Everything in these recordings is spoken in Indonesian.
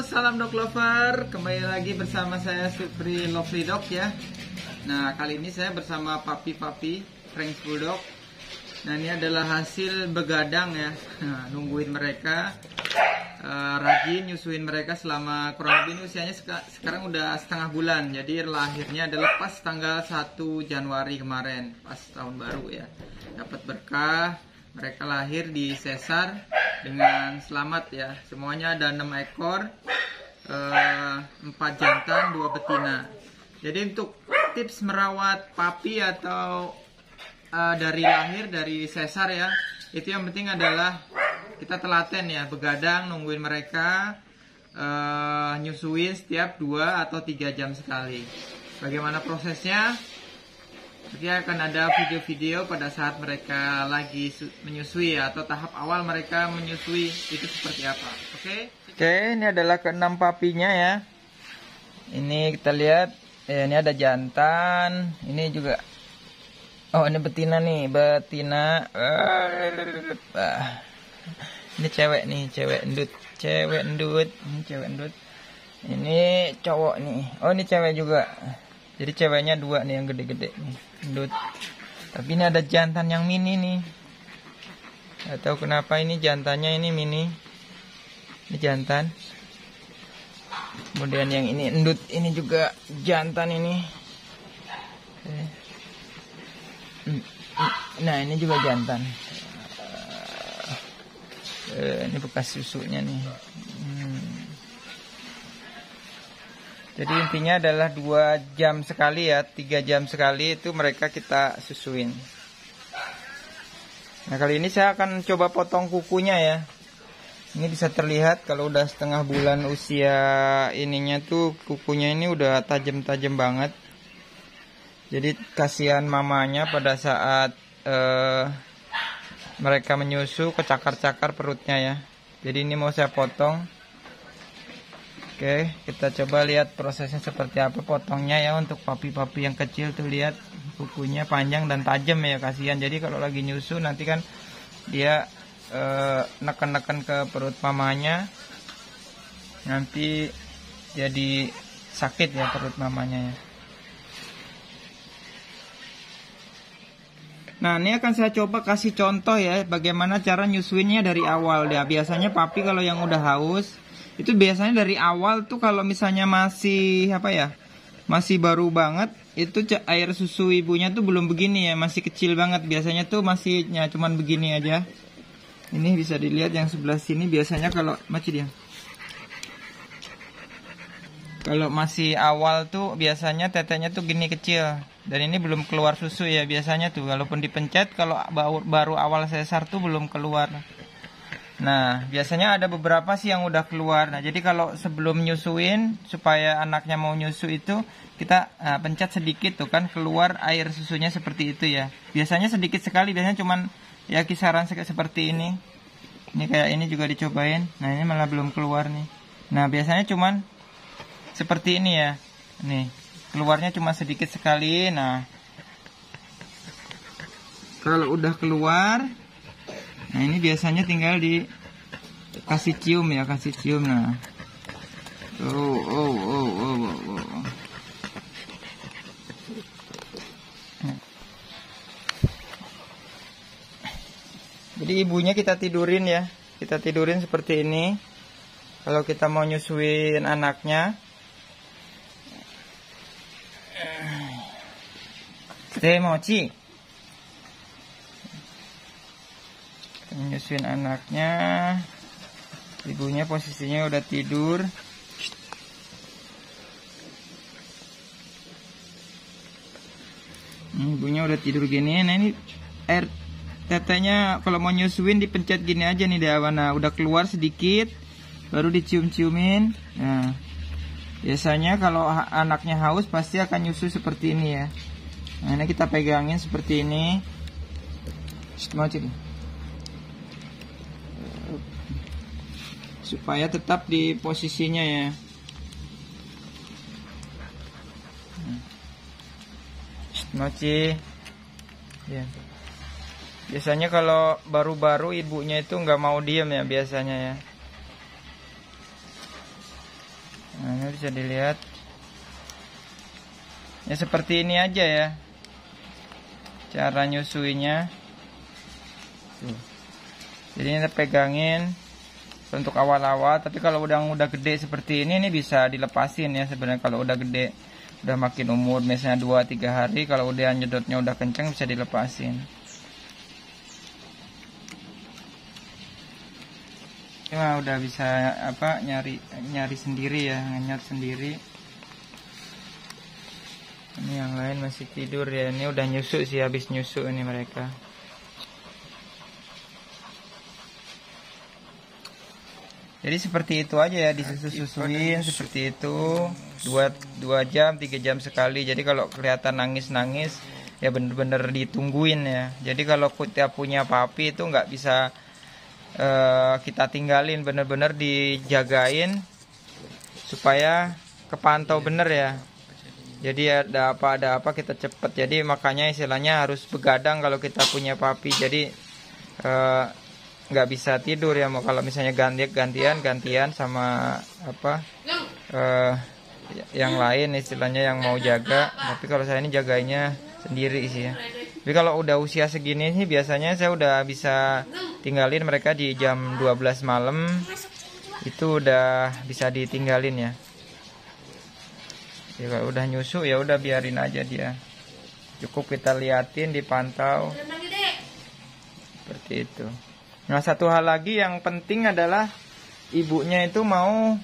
salam dog lover. Kembali lagi bersama saya Supri Lovely Dog ya. Nah, kali ini saya bersama papi-papi French Bulldog. Nah, ini adalah hasil begadang ya. Nah, nungguin mereka, rajin nyusuin mereka selama kurang lebih usianya sekarang udah setengah bulan. Jadi lahirnya adalah pas tanggal 1 Januari kemarin, pas tahun baru ya. Dapat berkah, mereka lahir di sesar dengan selamat ya. Semuanya ada 6 ekor, 4 jantan, 2 betina. Jadi untuk tips merawat papi atau dari lahir dari sesar ya, itu yang penting adalah kita telaten ya, begadang nungguin mereka, nyusuin setiap 2 atau 3 jam sekali. Bagaimana prosesnya? Nanti akan ada video-video pada saat mereka lagi menyusui ya, atau tahap awal mereka menyusui itu seperti apa. Oke, ini adalah ke-6 papinya ya. Ini kita lihat, ini ada jantan, ini juga. Oh, ini betina nih, betina. Ini cewek nih, cewek endut. Ini cewek endut. Ini cowok nih. Oh, ini cewek juga. Jadi ceweknya 2 nih yang gede-gede nih, endut. Tapi ini ada jantan yang mini nih. Gak tahu kenapa ini jantannya ini mini. Ini jantan. Kemudian yang ini endut, ini juga jantan ini. Nah, ini juga jantan. Ini bekas susunya nih. Jadi intinya adalah 2 jam sekali ya, 3 jam sekali itu mereka kita susuin. Nah, kali ini saya akan coba potong kukunya ya. Ini bisa terlihat kalau udah setengah bulan usia ininya tuh kukunya ini udah tajam-tajam banget. Jadi kasihan mamanya pada saat mereka menyusu kecakar-cakar perutnya ya. Jadi ini mau saya potong. Oke, kita coba lihat prosesnya seperti apa potongnya ya. Untuk papi-papi yang kecil tuh lihat kukunya panjang dan tajam ya, kasihan. Jadi kalau lagi nyusu nanti kan dia neken-neken ke perut mamanya, nanti jadi sakit ya perut mamanya ya. Nah, ini akan saya coba kasih contoh ya bagaimana cara nyusuinnya dari awal ya. Biasanya papi kalau yang udah haus itu biasanya dari awal tuh kalau misalnya masih masih baru banget, itu air susu ibunya tuh belum begini ya, masih kecil banget. Biasanya tuh masihnya cuman begini aja. Ini bisa dilihat yang sebelah sini biasanya kalau kalau masih awal tuh biasanya tetenya tuh gini kecil. Dan ini belum keluar susu ya biasanya tuh. Walaupun dipencet, kalau baru awal sesar tuh belum keluar. Nah, biasanya ada beberapa sih yang udah keluar. Nah, jadi kalau sebelum nyusuin, supaya anaknya mau nyusu itu, kita pencet sedikit tuh kan, keluar air susunya seperti itu ya. Biasanya sedikit sekali, biasanya cuman ya kisaran seperti ini. Ini kayak ini juga dicobain. Nah, ini malah belum keluar nih. Nah, biasanya cuman seperti ini ya. Nih, keluarnya cuma sedikit sekali. Nah, kalau udah keluar, nah ini biasanya tinggal dikasih cium ya, kasih cium. Nah, Jadi ibunya kita tidurin ya, kita tidurin seperti ini. Kalau kita mau nyusuin anaknya, mochi. Menyusuin anaknya, ibunya posisinya udah tidur. Ibunya udah tidur gini. Nah, ini air tetenya kalau mau nyusuin dipencet gini aja nih deh. Nah, udah keluar sedikit, baru dicium-ciumin. Nah, biasanya kalau anaknya haus pasti akan nyusu seperti ini ya. Nah, ini kita pegangin seperti ini. Supaya tetap di posisinya ya. Mochi ya. Biasanya kalau baru-baru ibunya itu nggak mau diem ya biasanya ya. bisa dilihat. Ya seperti ini aja ya cara nyusuinya. Tuh. Jadi ini kita pegangin untuk awal-awal, tapi kalau udah gede seperti ini bisa dilepasin ya sebenarnya. Kalau udah gede, udah makin umur, misalnya 2-3 hari, kalau udah nyedotnya udah kenceng bisa dilepasin. Ini udah bisa nyari sendiri ya, ngenyot sendiri. Ini yang lain masih tidur ya. Ini udah nyusu sih, habis nyusu ini mereka. Jadi seperti itu aja ya, disusu-susuin seperti itu 2 jam 3 jam sekali. Jadi kalau kelihatan nangis-nangis ya bener-bener ditungguin ya. Jadi kalau kita punya papi itu nggak bisa kita tinggalin, bener-bener dijagain supaya kepantau bener ya. Jadi ada apa kita cepet. Jadi makanya istilahnya harus begadang kalau kita punya papi. Jadi nggak bisa tidur ya, mau kalau misalnya gantian sama yang lain istilahnya yang mau jaga. Tapi kalau saya ini jagainya sendiri sih ya. Tapi kalau udah usia segini sih biasanya saya udah bisa tinggalin mereka di jam 12 malam. Itu udah bisa ditinggalin ya. Ya kalau udah nyusu ya udah biarin aja dia. Cukup kita liatin, dipantau. Seperti itu. Nah, satu hal lagi yang penting adalah ibunya itu mau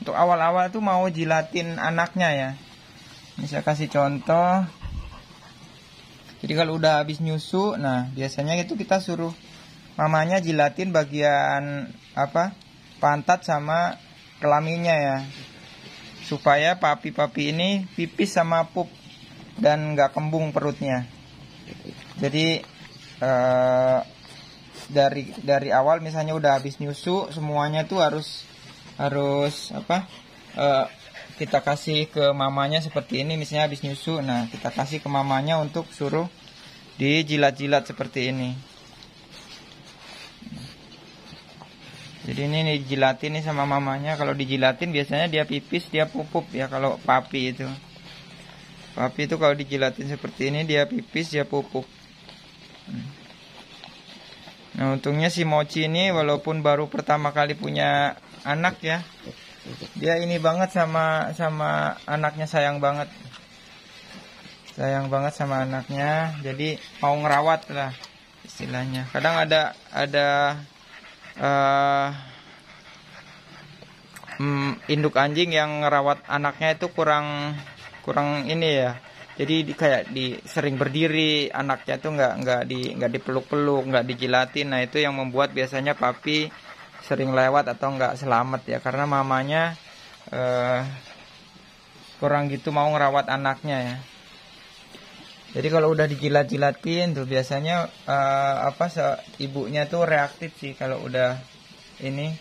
untuk awal-awal tuh mau jilatin anaknya ya. Ini saya kasih contoh. Jadi kalau udah habis nyusu, nah biasanya itu kita suruh mamanya jilatin bagian pantat sama kelaminnya ya, supaya papi-papi ini pipis sama pup dan nggak kembung perutnya. Jadi dari awal misalnya udah habis nyusu, semuanya tuh harus kita kasih ke mamanya seperti ini. Misalnya habis nyusu, nah kita kasih ke mamanya untuk suruh dijilat-jilat seperti ini. Jadi ini dijilatin nih sama mamanya. Kalau dijilatin biasanya dia pipis, dia pupup ya. Kalau papi itu kalau dijilatin seperti ini dia pipis, dia pupup. Nah untungnya si Mochi ini walaupun baru pertama kali punya anak ya, dia ini banget sama anaknya, sayang banget sama anaknya. Jadi mau ngerawat lah istilahnya. Kadang ada induk anjing yang ngerawat anaknya itu kurang ini ya. Jadi kayak sering berdiri, anaknya tuh nggak dipeluk-peluk, nggak dijilatin. Nah itu yang membuat biasanya papi sering lewat atau nggak selamat ya, karena mamanya kurang gitu mau ngerawat anaknya ya. Jadi kalau udah dijilat-jilatin tuh biasanya ibunya tuh reaktif sih. Kalau udah ini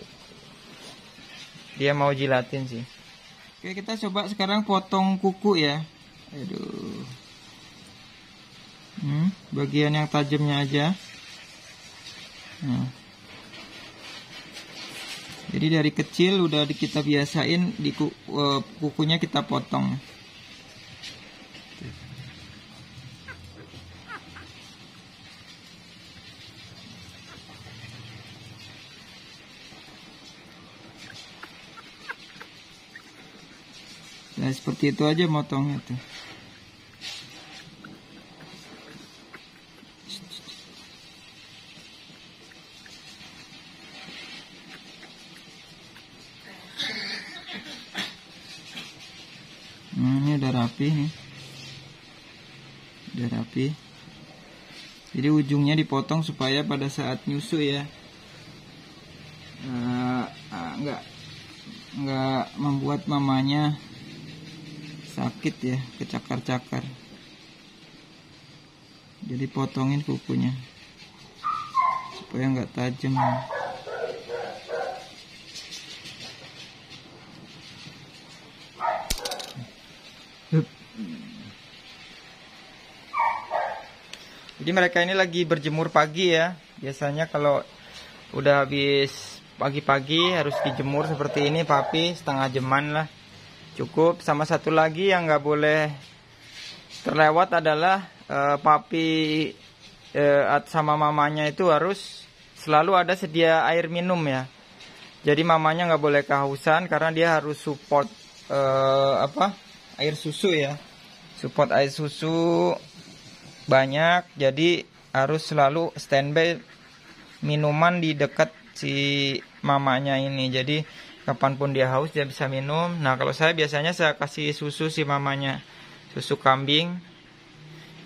dia mau jilatin sih. Oke, kita coba sekarang potong kuku ya. Aduh. Bagian yang tajamnya aja. Nah. Jadi dari kecil udah kita biasain kukunya kita potong. Nah seperti itu aja motongnya tuh. Nah ini udah rapi nih. Udah rapi. Jadi ujungnya dipotong supaya pada saat nyusu ya nggak membuat mamanya sakit ya, kecakar-cakar. Jadi potongin kukunya supaya nggak tajam. Jadi mereka ini lagi berjemur pagi ya. Biasanya kalau udah habis pagi-pagi harus dijemur seperti ini papi, setengah jaman lah. cukup. Sama satu lagi yang nggak boleh terlewat adalah papi sama mamanya itu harus selalu ada sedia air minum ya. Jadi mamanya nggak boleh kehausan karena dia harus support air susu ya, support air susu banyak. Jadi harus selalu standby minuman di dekat si mamanya ini. Jadi kapanpun dia haus dia bisa minum. Nah kalau saya biasanya saya kasih susu si mamanya, susu kambing.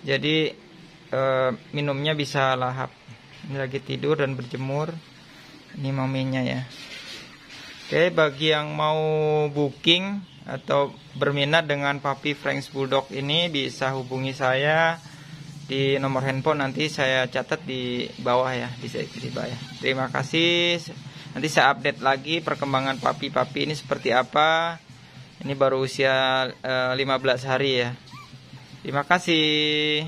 Jadi minumnya bisa lahap. Ini lagi tidur dan berjemur. Ini maminya ya. Oke, bagi yang mau booking atau berminat dengan Puppy French Bulldog ini bisa hubungi saya di nomor handphone, nanti saya catat di bawah ya, di bawah ya. Terima kasih. Nanti saya update lagi perkembangan Puppy ini seperti apa. Ini baru usia 15 hari ya. Terima kasih.